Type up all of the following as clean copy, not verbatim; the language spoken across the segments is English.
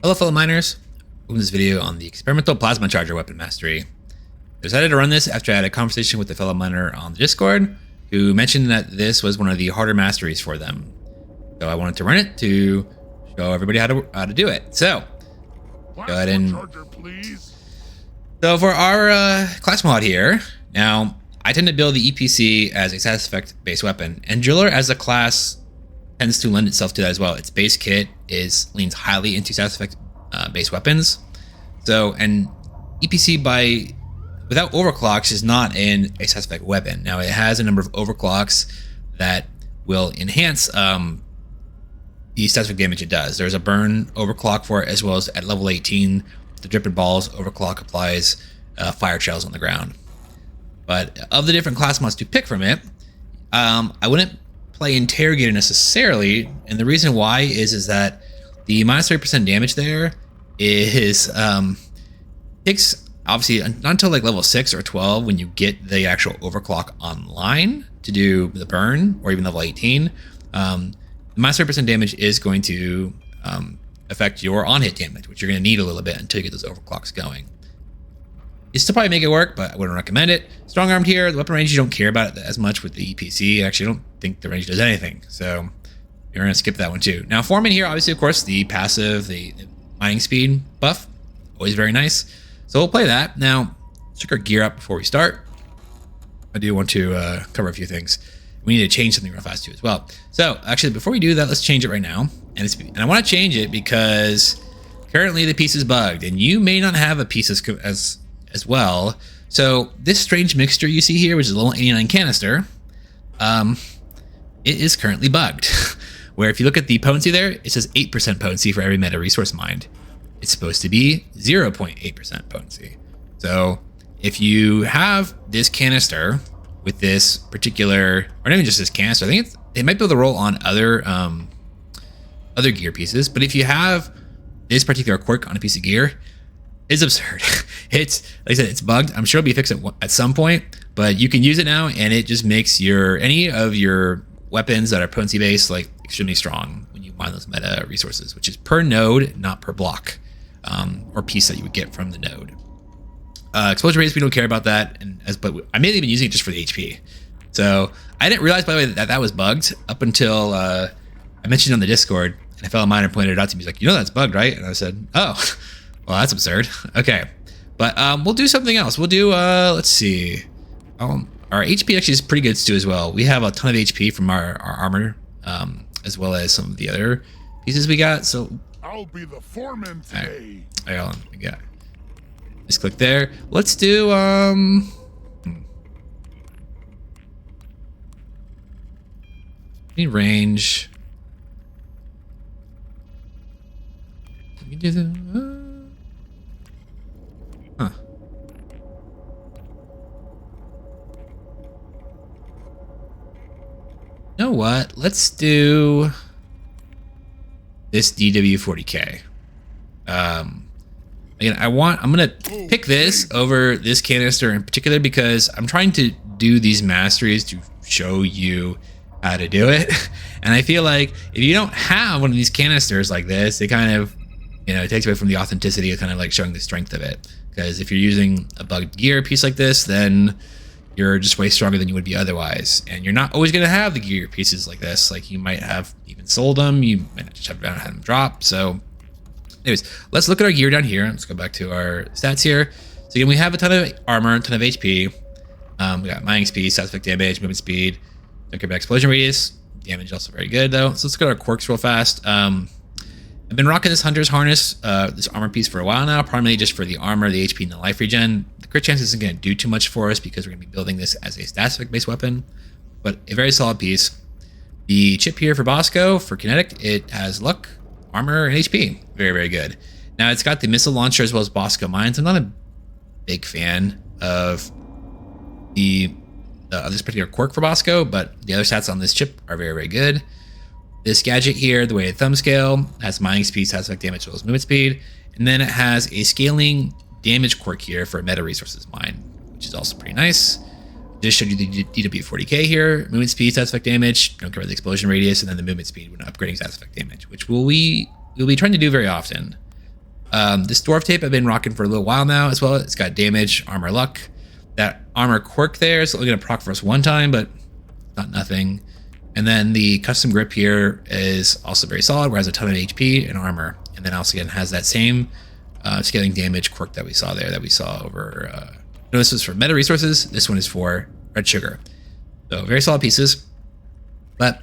Hello fellow miners, welcome to this video on the experimental plasma charger weapon mastery. I decided to run this after I had a conversation with a fellow miner on the Discord who mentioned that this was one of the harder masteries for them. So I wanted to run it to show everybody how to do it. So go ahead and so for our class mod here, now I tend to build the EPC as a status effect based weapon, and Driller as a class tends to lend itself to that as well. Its base kit leans highly into status effect based weapons. So, and EPC without overclocks is not a status effect weapon. Now it has a number of overclocks that will enhance the status effect damage it does. There's a burn overclock for it, as well as at level 18, the Drippin Balls overclock applies fire trails on the ground. But of the different class mods to pick from it, I wouldn't play Interrogator necessarily, and the reason why is that the minus 30% damage there takes obviously not until like level 6 or 12 when you get the actual overclock online to do the burn, or even level 18. The minus 30% damage is going to affect your on-hit damage, which you're going to need a little bit until you get those overclocks going. You still probably make it work, but I wouldn't recommend it. Strong armed here, the weapon range, you don't care about it as much with the EPC. Actually, I don't think the range does anything, so you're going to skip that one too. Now, Foreman here, obviously, of course, the passive, the mining speed buff, always very nice. So we'll play that. Now, let's check our gear up before we start. I do want to cover a few things. We need to change something real fast too as well. So actually, before we do that, let's change it right now. And I want to change it because currently the piece is bugged, and you may not have a piece as well. So this strange mixture you see here, which is a level 89 canister, it is currently bugged. Where if you look at the potency there, it says 8% potency for every meta resource mined. It's supposed to be 0.8% potency. So if you have this canister with this particular, or not even just this canister, I think it might be able to roll on other gear pieces. But if you have this particular quirk on a piece of gear, it's absurd. It's, like I said, it's bugged. I'm sure it'll be fixed at some point, but you can use it now, and it just makes any of your weapons that are potency based like extremely strong when you mine those meta resources, which is per node, not per block or piece that you would get from the node. Explosion rates, we don't care about that, but I mainly been using it just for the HP. So I didn't realize, by the way, that was bugged up until I mentioned on the Discord, and a fellow miner pointed it out to me. He's like, "You know that's bugged, right?" And I said, "Oh, well, that's absurd." Okay, but we'll do something else. We'll do let's see. Our HP actually is pretty good too as well. We have a ton of HP from our armor, as well as some of the other pieces we got. So I'll be the Foreman today. All right, we got. Just click there. Let's do Need range. Let me do the You know what? Let's do this DW40K. Again, I'm gonna pick this over this canister in particular because I'm trying to do these masteries to show you how to do it. And I feel like if you don't have one of these canisters like this, it kind of, it takes away from the authenticity of kind of like showing the strength of it. Because if you're using a bugged gear piece like this, then you're just way stronger than you would be otherwise. And you're not always going to have the gear pieces like this. Like you might have even sold them. You might not just have had them drop. So anyways, let's look at our gear down here. Let's go back to our stats here. So again, we have a ton of armor, a ton of HP. We got mining speed, status effect damage, movement speed. Don't care about explosion radius. Damage also very good though. So let's look at our quirks real fast. I've been rocking this Hunter's Harness, this armor piece for a while now, primarily just for the armor, the HP, and the life regen. The crit chance isn't going to do too much for us because we're going to be building this as a status effect based weapon, but a very solid piece. The chip here for Bosco, for kinetic, it has luck, armor, and HP. Very, very good. Now it's got the missile launcher as well as Bosco mines. I'm not a big fan of this particular quirk for Bosco, but the other stats on this chip are very, very good. This gadget here, the weighted thumb scale, has mining speed, status effect damage, as well as movement speed. And then it has a scaling damage quirk here for meta resources mine, which is also pretty nice. Just showed you the DW40K here, movement speed, status effect damage, don't care about the explosion radius, and then the movement speed when upgrading status effect damage, which we'll be trying to do very often. This dwarf tape I've been rocking for a little while now as well. It's got damage, armor, luck. That armor quirk there is only going to proc for us one time, but not nothing. And then the custom grip here is also very solid, where it has a ton of HP and armor. And then also again has that same scaling damage quirk that we saw there, that we saw over. No, this was for meta resources. This one is for red sugar. So very solid pieces. But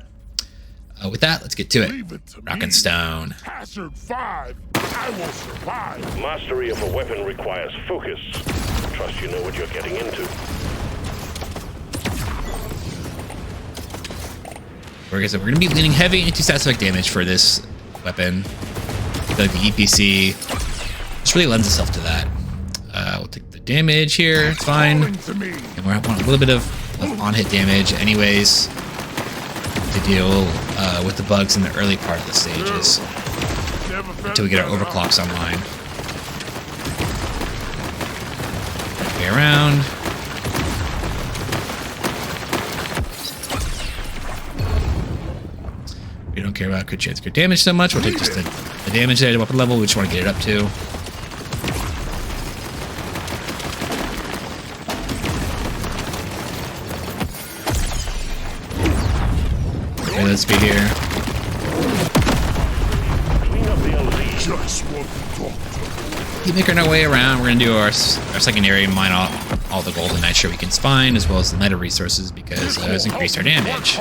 with that, let's get to it. Rock and Stone. Hazard 5. I will survive. Mastery of a weapon requires focus. Trust you know what you're getting into. Like I said, we're going to be leaning heavy into stat effect damage for this weapon. Like the EPC just really lends itself to that. We'll take the damage here. It's fine. And we want a little bit of on-hit damage anyways to deal with the bugs in the early part of the stages until we get our overclocks online. Way around. We don't care about crit chance, crit damage so much. We'll take just the damage there at weapon level. We just want to get it up to. Okay, let's be here. Keep making our way around. We're going to do our secondary, mine all the gold and nitro we can spine, as well as the meta resources, because it has increased our damage.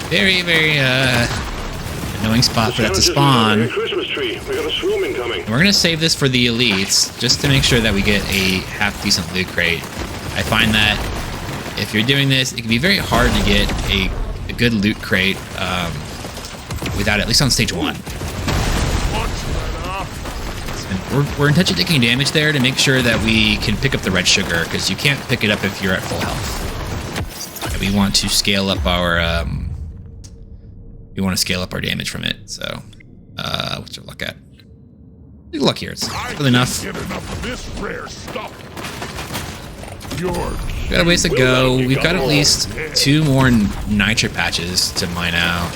Very, very annoying spot for that to spawn. Christmas tree. We got a swarm incoming. We're gonna save this for the elites, just to make sure that we get a half decent loot crate. I find that if you're doing this, it can be very hard to get a good loot crate without, at least on stage 1. And we're intentionally taking damage there to make sure that we can pick up the red sugar, because you can't pick it up if you're at full health. And we want to scale up our damage from it. So what's our luck at? Big luck here. It's good enough. Get enough of this rare stuff. We got a ways to go. We've got at least 2 more nitro patches to mine out.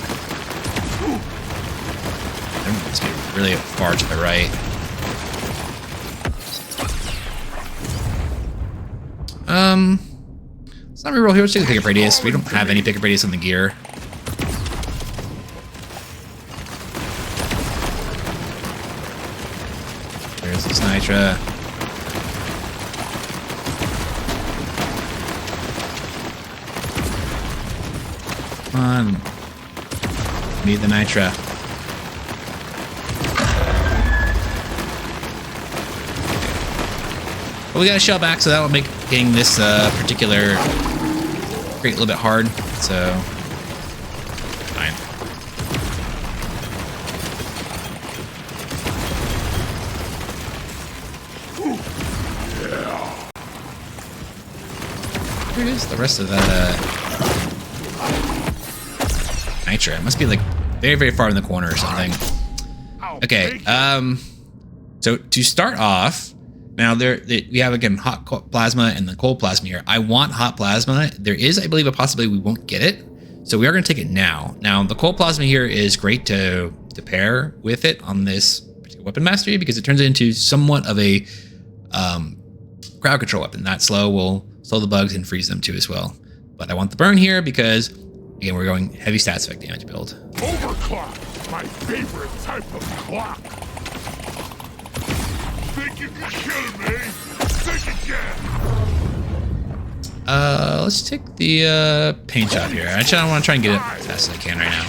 There must be really far to the right. It's not reroll here. Let's take the pickup radius. We don't have any pickup radius on the gear. There's this nitra. Come on. Need the nitra. But we got a shell back, so that will make getting this particular crate a little bit hard. So, fine. Where is the rest of that nitro? It must be like very, very far in the corner or something. Okay, so to start off, now we have again hot plasma and the cold plasma here. I want hot plasma. There is, I believe, a possibility we won't get it, so we are going to take it now. Now the cold plasma here is great to pair with it on this particular weapon mastery, because it turns it into somewhat of a crowd control weapon. That slow will slow the bugs and freeze them too as well. But I want the burn here because again we're going heavy stats effect damage build. Overclock, my favorite type of clock. Think you can kill me? Think again. Let's take the paint job here. Actually, I want to try and get it as fast as I can right now.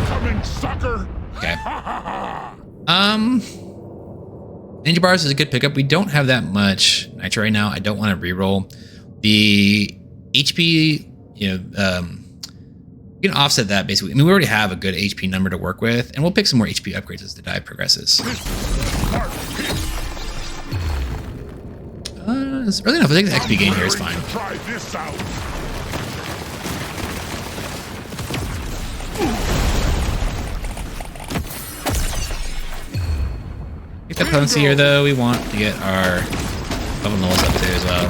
Coming, sucker. Okay. Ninja bars is a good pickup. We don't have that much nitro right now. I don't want to reroll the HP. You know, you can offset that basically. I mean, we already have a good HP number to work with, and we'll pick some more HP upgrades as the dive progresses. It's really enough. I think the XP gain here is fine. Got potency here though. We want to get our level nulls up there as well.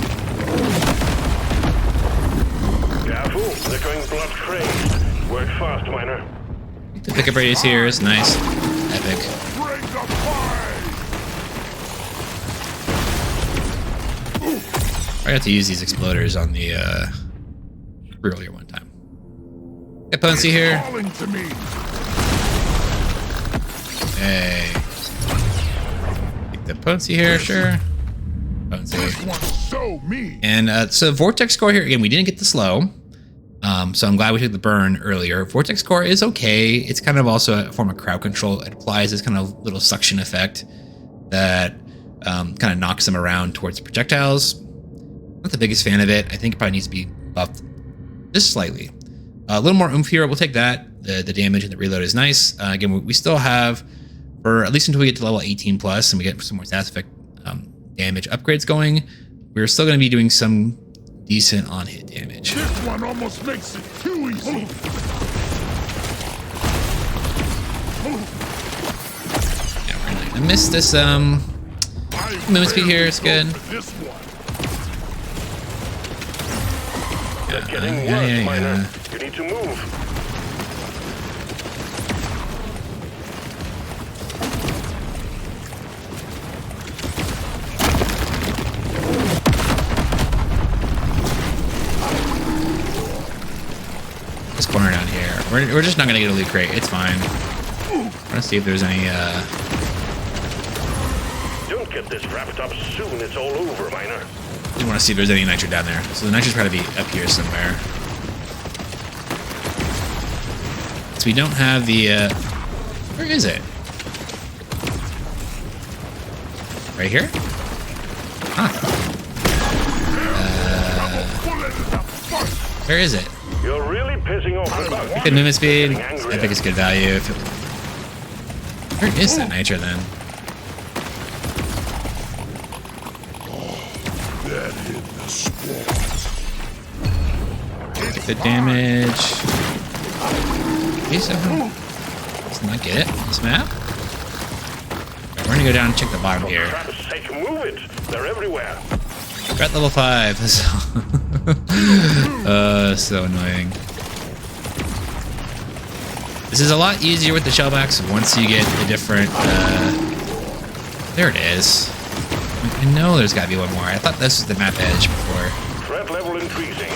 Careful, they're going blood crazed. Work fast, miner. The pickup radius here is nice. Epic. Bring the fire! I got to use these exploders on the earlier one time. Got potency here. Calling to me. Hey. Take the potency here, sure. Potency. This one's so mean. And so vortex core here again. We didn't get the slow, so I'm glad we took the burn earlier. Vortex core is okay. It's kind of also a form of crowd control. It applies this kind of little suction effect that kind of knocks them around towards projectiles. Not the biggest fan of it. I think it probably needs to be buffed just slightly. A little more oomph here. We'll take that. The damage and the reload is nice. Again, we still have, for at least until we get to level 18 plus and we get some more status effect damage upgrades going, we're still going to be doing some decent on hit damage. This one almost makes it too easy. Yeah, we're not gonna miss this movement speed here. It's good. This one. They're getting worse, miner. You need to move. This corner down here. We're just not gonna get a loot crate. It's fine. Let's see if there's any Don't get this wrapped up soon. It's all over, miner. I want to see if there's any nitro down there. So the nitro's probably be up here somewhere. So we don't have the where is it? Right here? Huh. Where is it? You're really pissing off the bug. Good movement speed. Getting I angrier. think it's good value. Where is that nitro then? That hit the spot. Take the damage. Okay, so let's not get it on this map. Alright, we're gonna go down and check the bottom here. For Christ's sake, move it. They're everywhere. We're at level 5. So annoying. This is a lot easier with the shellbacks once you get the different. There it is. I know there's got to be one more. I thought this was the map edge before. Threat level increasing.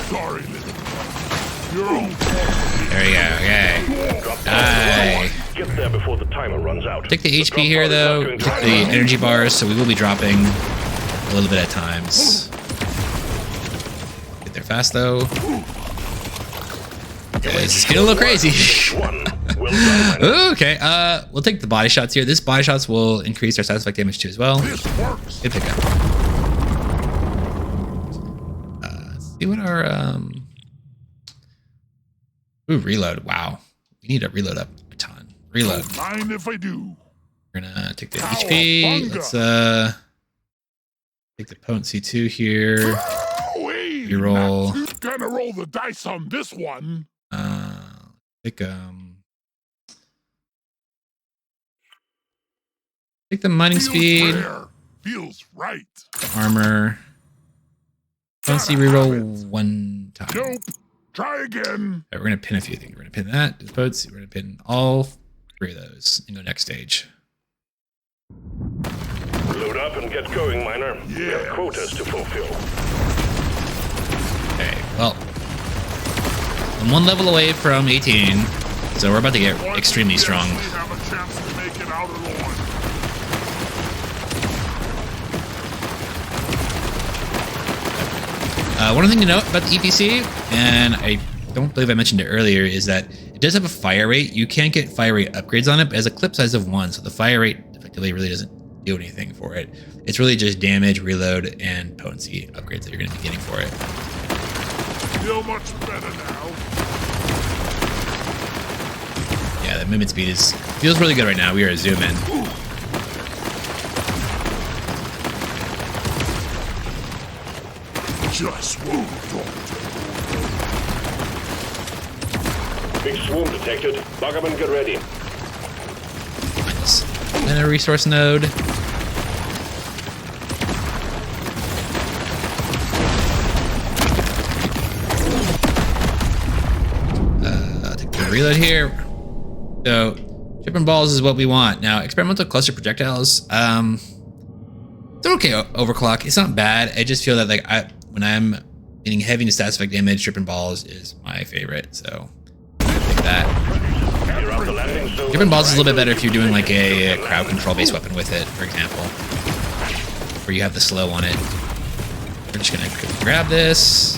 Sorry, little. Your own fault. There we go. Okay. Drop Aye. Get there before the timer runs out. Take the HP here though. Take the energy bars, so we will be dropping a little bit at times. Get there fast though. Okay, this is getting a little crazy. One. Well done, miner. Okay, we'll take the body shots here. This body shots will increase our status effect damage too as well. This works. Good pickup. Let's see what our ooh, reload. Wow. We need to reload up a ton. Reload. Don't mind if I do. We're gonna take the HP. Let's take the potency 2 here. Wait, You roll. Gonna roll the dice on this one. Take the mining Feels speed, rare. Feels right. armor. Potency reroll 1 time. Nope. Try again. Alright, we're gonna pin a few things. We're gonna pin that. The potency. We're gonna pin all 3 of those and go next stage. Load up and get going, miner. We have quotas to fulfill. Okay, well, I'm 1 level away from 18, so we're about to get extremely strong. We have a chance to make it out alive. One thing to note about the EPC, and I don't believe I mentioned it earlier, is that it does have a fire rate. You can't get fire rate upgrades on it, but it has a clip size of 1, so the fire rate effectively really doesn't do anything for it. It's really just damage, reload, and potency upgrades that you're going to be getting for it. Feel much better now. Yeah, the movement speed feels really good right now. We are zooming. Just move, Doctor. Big swarm detected. Lock up and get ready. Nice. And a resource node. Take the reload here. So, Drippin Balls is what we want. Now, experimental cluster projectiles. It's okay overclock. It's not bad. I just feel that like when I'm getting heavy into stats effect damage, Drippin Balls is my favorite. So, take that. Drippin Balls is a little bit better if you're doing like a crowd control based weapon with it, for example, where you have the slow on it. We're just gonna grab this.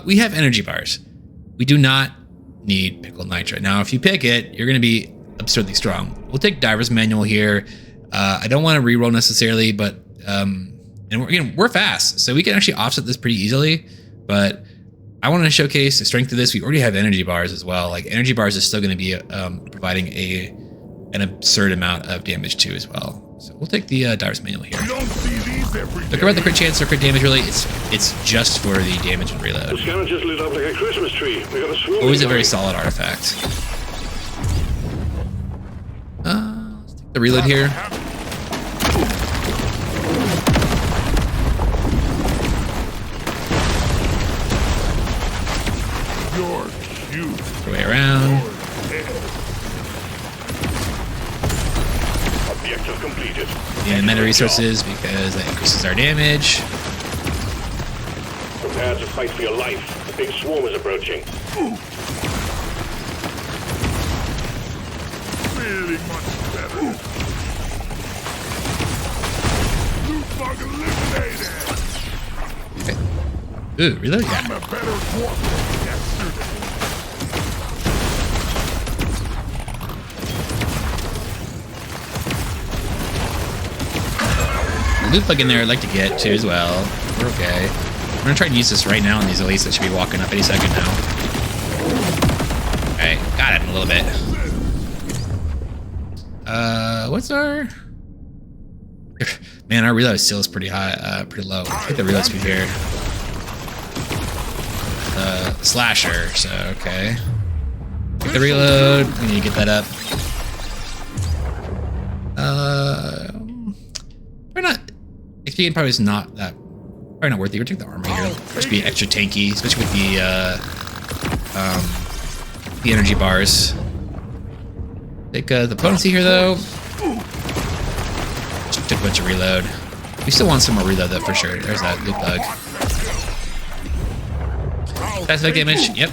We have energy bars. We do not need pickled nitro. Now, if you pick it, you're gonna be absurdly strong. We'll take Diver's Manual here. I don't want to reroll necessarily, but and we're fast, so we can actually offset this pretty easily. But I want to showcase the strength of this. We already have energy bars as well. Like energy bars is still going to be providing an absurd amount of damage too as well. So we'll take the Diver's Manual here. Look about the crit chance or crit damage. Really, it's just for the damage and reload. The scanner just lit up like a Christmas tree. We got a swoon. Always a very solid artifact. Let's take the reload here. You're cute. Go way around. Objective completed. And meta resources because that increases our damage. Prepare to fight for your life. The big swarm is approaching. Feeling much better. Loot bug eliminated. Okay. Ooh, reload? I'm Yeah. a better dwarf than yesterday. Loot bug in there I'd like to get too as well. We're okay. I'm gonna try to use this right now on these elites that should be walking up any second now. Alright, got it in a little bit. What's our... Man, our reload still is pretty high, pretty low. Let's get the reload speed here. Slasher, so okay. Get the reload, we need to get that up. Probably not. XP probably is not that. Probably not worth it. We'll take the armor here. Just be extra tanky, especially with the energy bars. Take the potency here though. Just took a bunch of reload. We still want some more reload though for sure. There's that loot bug. That's big damage. Yep.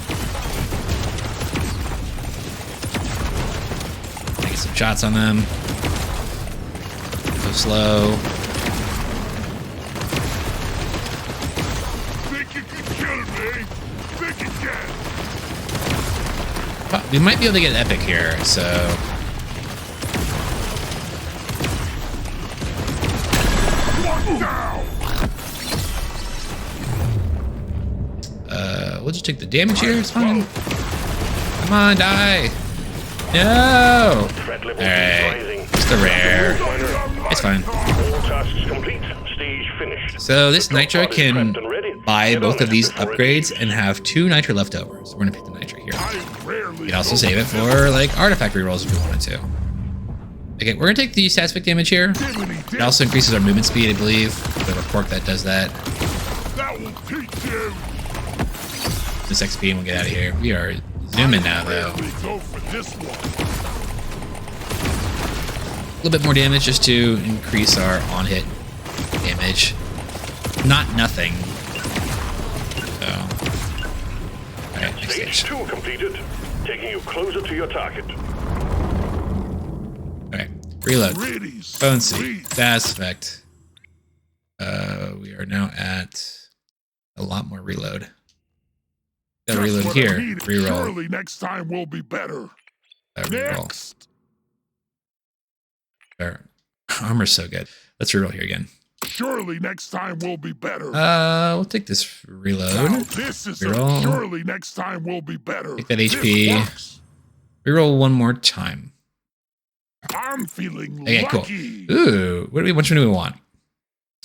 Get some shots on them. Go slow. Think you can kill me? Think you can? We might be able to get epic here, so. One down. We'll just take the damage here. It's fine. Come on, die. No. Alright. Just the rare. It's fine. All tasks complete. Stage finished. So this nitro can buy both of these upgrades and have 2 nitro left over. So we're gonna pick the nitro here. I rarely You can also save it for like artifact rerolls if we wanted to. Okay, we're gonna take the stat effect damage here. It also increases our movement speed, I believe. We have a quirk that does that. That will teach you. This XP and we'll get out of here. We are zooming now though. Rarely go for this one. A little bit more damage just to increase our on-hit damage. Not nothing. So. Alright, next Stage stage. 2 completed. Taking you closer to your target. Alright, reload. Pretty Potency. sweet. Fast effect. We are now at a lot more reload. Got Just reload what I here. needed. Reroll. Surely next time will be better. Reroll. Next. Our armor's so good. Let's reroll here again. Surely next time will be better. We'll take this Now, reload. this is Reroll. surely next time will be better. Take that This HP. works. Reroll one more time. I'm feeling Okay, lucky. cool. Ooh, which one do we want?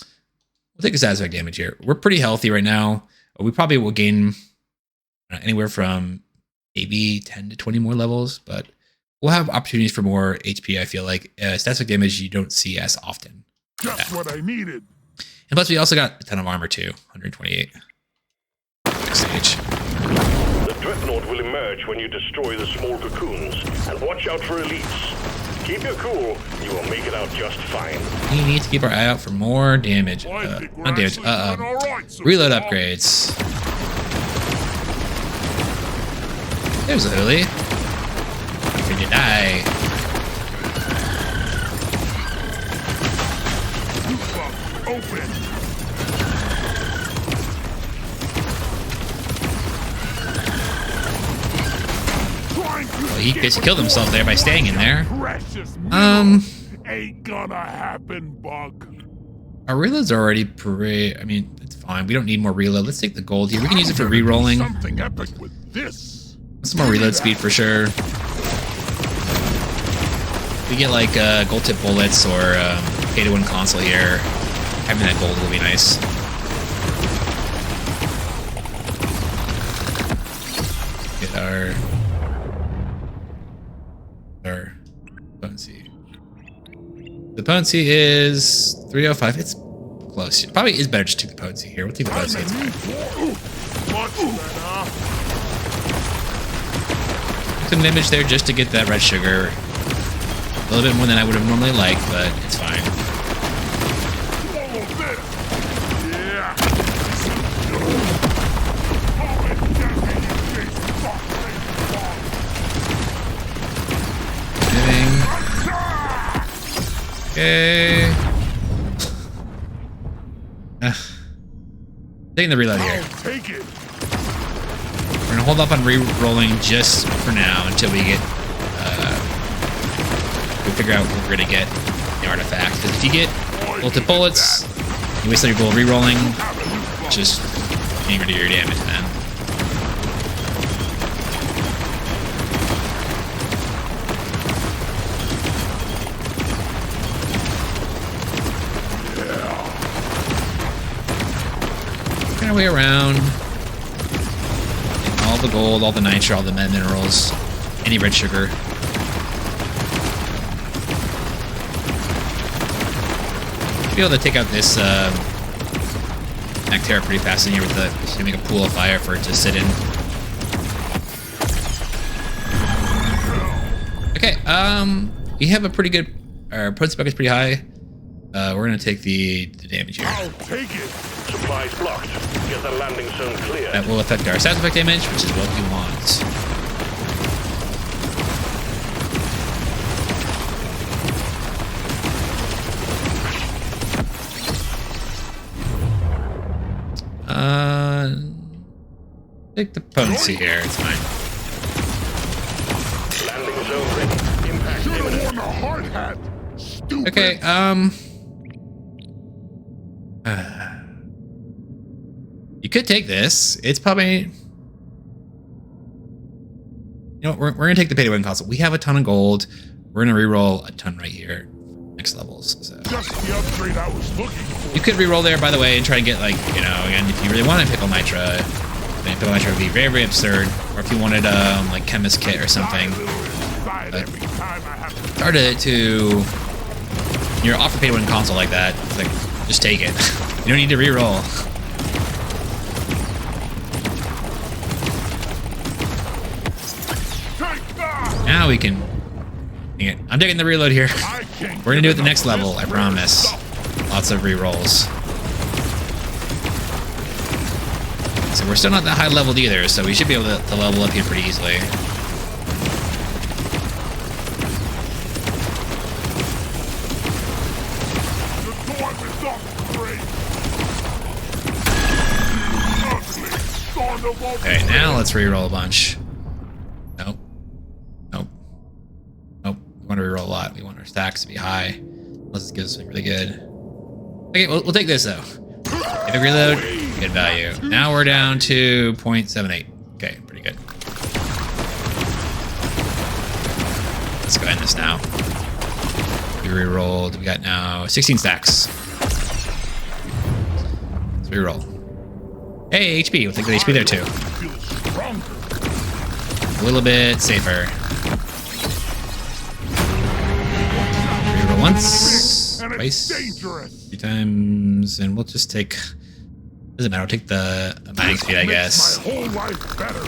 We'll take the stat effect damage here. We're pretty healthy right now. We probably will gain anywhere from maybe 10 to 20 more levels, but we'll have opportunities for more HP. I feel like static damage you don't see as often. Just what I needed. And plus, we also got a ton of armor too, 128. Next stage. The dreadnought will emerge when you destroy the small cocoons, and watch out for elites. Keep your cool, you will make it out just fine. We need to keep our eye out for more damage. Not damage. Reload upgrades. There's Lily. When you die. Open. Well, he basically killed himself there by staying in there. Ain't gonna happen, Bug. Our reloads are already pretty. I mean, it's fine. We don't need more reload. Let's take the gold here. We can use it for re-rolling. Something epic with this. Some more reload speed for sure. We get like gold tip bullets or pay to win console here. Having that gold will be nice. Get our potency. The potency is 305. It's close. It probably is better just to take the potency here. We'll take the potency. It's fine. Some damage there just to get that red sugar. A little bit more than I would have normally liked, but it's fine. Okay. Taking the reload here. We're gonna hold up on re-rolling just for now until we get we figure out what we're gonna get the artifact. Because if you get ultimate bullets, you waste all your gold re-rolling, just getting rid of your damage, man. Our way around. All the gold, all the nitro, all the minerals, any red sugar. Be able to take out this Nectara pretty fast in here with the to make a pool of fire for it to sit in. Okay, we have a pretty good. Our potency bucket is pretty high. We're gonna take the damage here. I'll take it. Supplies blocked. Get the landing zone clear. That will affect our status effect damage, which is what we want. Take the potency here. It's fine. Landing zone ready. Impact imminent. A hard hat. Stupid. Okay. You could take this. It's probably. You know, we're gonna take the pay to win console. We have a ton of gold. We're gonna reroll a ton right here. Next levels. So. Just the upgrade I was looking for. You could reroll there, by the way, and try and get like, you know, again, if you really want to pickle nitra, then pickle nitra would be very, very absurd. Or if you wanted like chemist kit or something. Started to you're off a pay to win console like that. It's like just take it. You don't need to reroll. Now we can. I'm taking the reload here. We're gonna do it the next level, I promise. Lots of rerolls. So we're still not that high leveled either, so we should be able to level up here pretty easily. Okay, now let's reroll a bunch. Nope. Nope. Nope. We want to reroll a lot. We want our stacks to be high. Unless it gives us something really good. Okay, we'll take this though. Get a reload. Good value. Now we're down to 0.78. Okay, pretty good. Let's go end this now. We rerolled. We got now 16 stacks. Let's reroll. Hey, HP. We'll take the HP there too. stronger. A little bit safer. Reroll once, And it's twice, dangerous. 3 times, and we'll just take. Doesn't matter. We'll take the mining speed, I guess. My whole life better.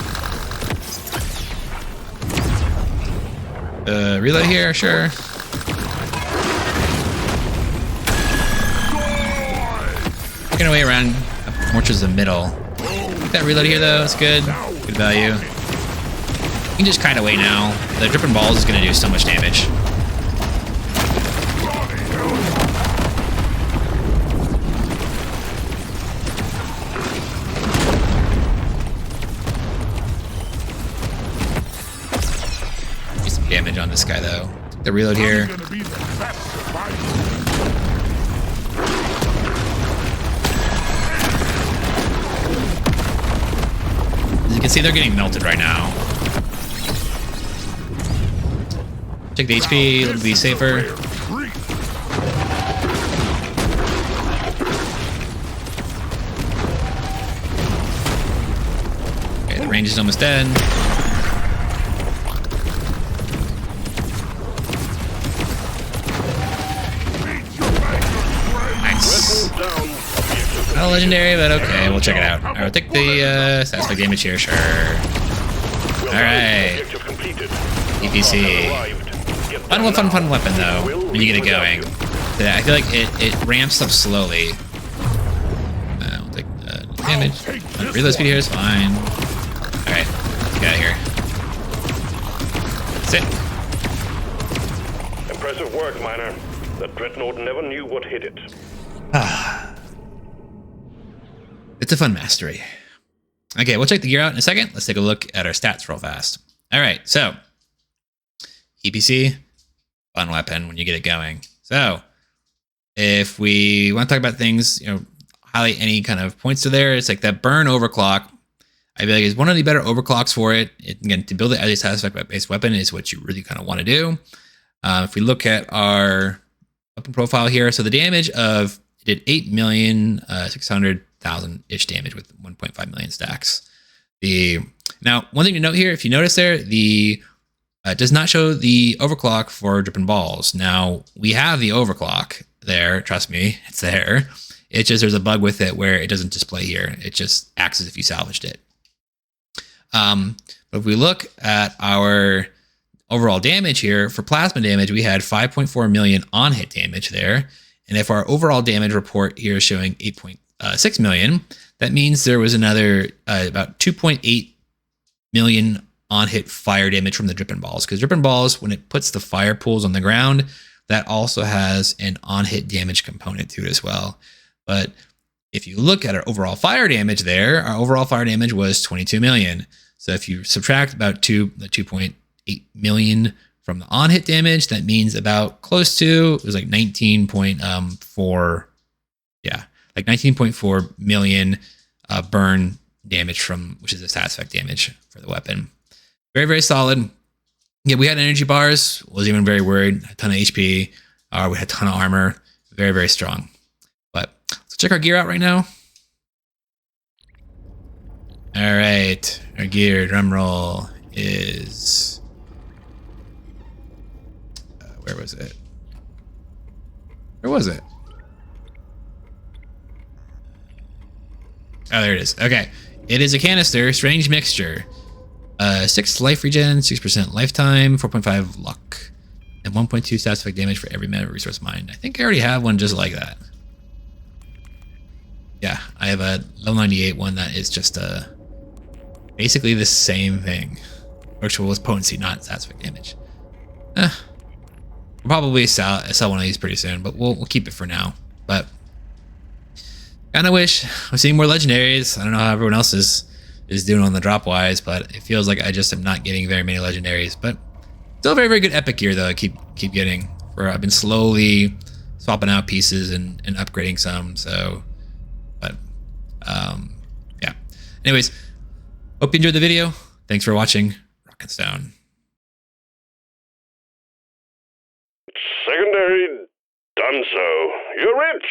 Reload here, sure. Working our way around more towards the middle. Get that reload here though, it's good. Good value. You can just kite away now. The Drippin Balls is going to do so much damage. Do some damage on this guy though. Take the reload here. Gonna be the best survivor. As you can see, they're getting melted right now. Take the HP, it'll be safer. Okay, the range is almost dead. Nice. Not a legendary, but okay, we'll check it out. Alright, we'll take the satisfying damage here, sure. Alright. EPC. Fun weapon though, when you get it going. I feel like it ramps up slowly. We'll take damage. Reload speed here is fine. Alright, let's get out of here. That's it. Impressive work, Miner. The Dreadnought never knew what hit it. It's a fun mastery. Okay, we'll check the gear out in a second. Let's take a look at our stats real fast. All right, so EPC, fun weapon when you get it going. So if we want to talk about things, highlight any kind of points to there, it's like that burn overclock. I feel like it's one of the better overclocks for it. Again, to build it as a satisfact-based weapon is what you really kind of want to do. If we look at our weapon profile here, so the damage of it did 8,600,000-ish damage with 1.5 million stacks. Now, one thing to note here, if you notice there, does not show the overclock for Drippin Balls. Now, we have the overclock there. Trust me, it's there. It's just there's a bug with it where it doesn't display here. It just acts as if you salvaged it. But if we look at our overall damage here, for plasma damage, we had 5.4 million on-hit damage there. And if our overall damage report here is showing 8.6 million, that means there was another about 2.8 million on-hit fire damage from the Drippin Balls. Because Drippin Balls, when it puts the fire pools on the ground, that also has an on-hit damage component to it as well. But if you look at our overall fire damage there, our overall fire damage was 22 million. So if you subtract about the 2.8 million from the on-hit damage, that means about close to, it was like 19.4, yeah, like 19.4 million burn damage from, which is the satisfact damage for the weapon. Very, very solid. Yeah, we had energy bars, wasn't even very worried, a ton of HP, we had a ton of armor, very, very strong. But let's check our gear out right now. All right, our gear, drum roll, is... where was it? Where was it? Oh, there it is. Okay. It is a canister, strange mixture. 6 life regen, 6% lifetime, 4.5 luck, and 1.2 satisfact damage for every mana resource mined. I think I already have one just like that. Yeah, I have a level 98 one that is just basically the same thing. Virtual with potency, not satisfact damage. We'll probably sell one of these pretty soon, but we'll keep it for now. But kind of wish I'm seeing more legendaries. I don't know how everyone else is doing on the drop wise, but it feels like I just am not getting very many legendaries. But still very, very good epic gear though. I keep getting. I've been slowly swapping out pieces and upgrading some. So, but yeah. Anyways, hope you enjoyed the video. Thanks for watching. Rock and Stone. Secondary done so. You're rich.